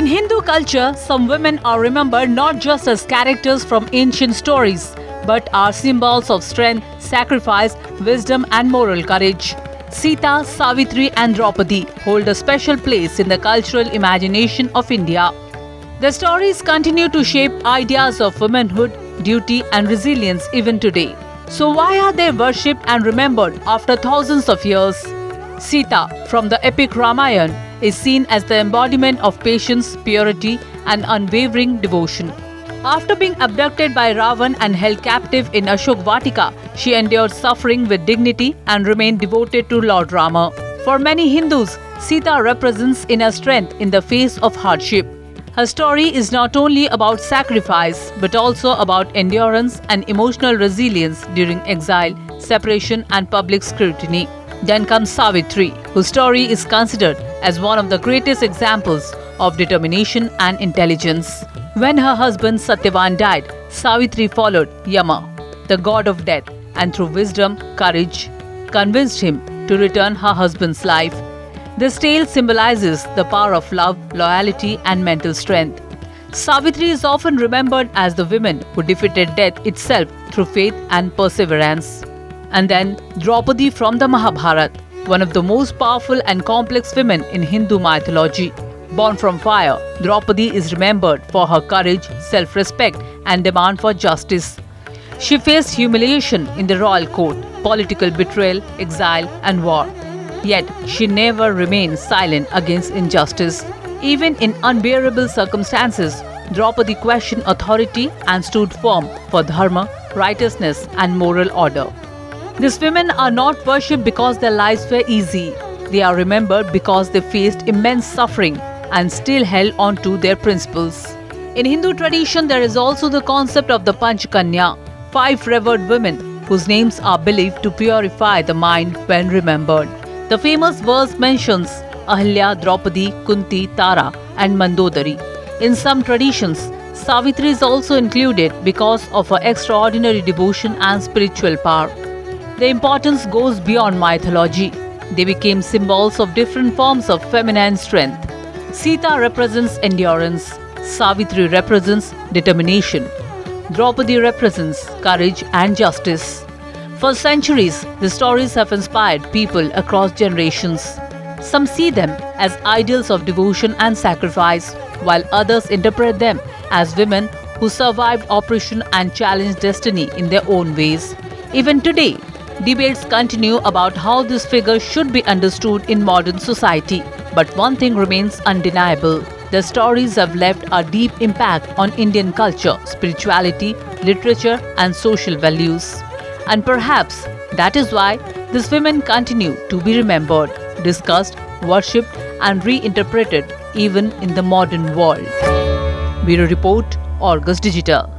Hindu culture, some women are remembered not just as characters from ancient stories, but are symbols of strength, sacrifice, wisdom, and moral courage. Sita, Savitri, and Draupadi hold a special place in the cultural imagination of India. Their stories continue to shape ideas of womanhood, duty, and resilience even today. So, why are they worshipped and remembered after thousands of years? Sita, from the epic Ramayana, is seen as the embodiment of patience, purity, and unwavering devotion. After being abducted by Ravan and held captive in Ashok Vatika, she endured suffering with dignity and remained devoted to Lord Rama. For many Hindus, Sita represents inner strength in the face of hardship. Her story is not only about sacrifice, but also about endurance and emotional resilience during exile, separation, and public scrutiny. Then comes Savitri, whose story is considered as one of the greatest examples of determination and intelligence. When her husband Satyavan died, Savitri followed Yama, the god of death, and through wisdom, courage, convinced him to return her husband's life. This tale symbolizes the power of love, loyalty, and mental strength. Savitri is often remembered as the woman who defeated death itself through faith and perseverance. And then Draupadi from the Mahabharata, one of the most powerful and complex women in Hindu mythology. Born from fire, Draupadi is remembered for her courage, self-respect, and demand for justice. She faced humiliation in the royal court, political betrayal, exile, and war. Yet, she never remained silent against injustice. Even in unbearable circumstances, Draupadi questioned authority and stood firm for dharma, righteousness, and moral order. These women are not worshipped because their lives were easy. They are remembered because they faced immense suffering and still held on to their principles. In Hindu tradition, there is also the concept of the Panchakanya, 5 revered women whose names are believed to purify the mind when remembered. The famous verse mentions Ahilya, Draupadi, Kunti, Tara, and Mandodari. In some traditions, Savitri is also included because of her extraordinary devotion and spiritual power. The importance goes beyond mythology. They became symbols of different forms of feminine strength. Sita represents endurance, Savitri represents determination, Draupadi represents courage and justice. For centuries, the stories have inspired people across generations. Some see them as ideals of devotion and sacrifice, while others interpret them as women who survived oppression and challenged destiny in their own ways. Even today, debates continue about how this figure should be understood in modern society. But one thing remains undeniable. Their stories have left a deep impact on Indian culture, spirituality, literature, and social values. And perhaps that is why these women continue to be remembered, discussed, worshipped, and reinterpreted even in the modern world. Bureau Report, Argus Digital.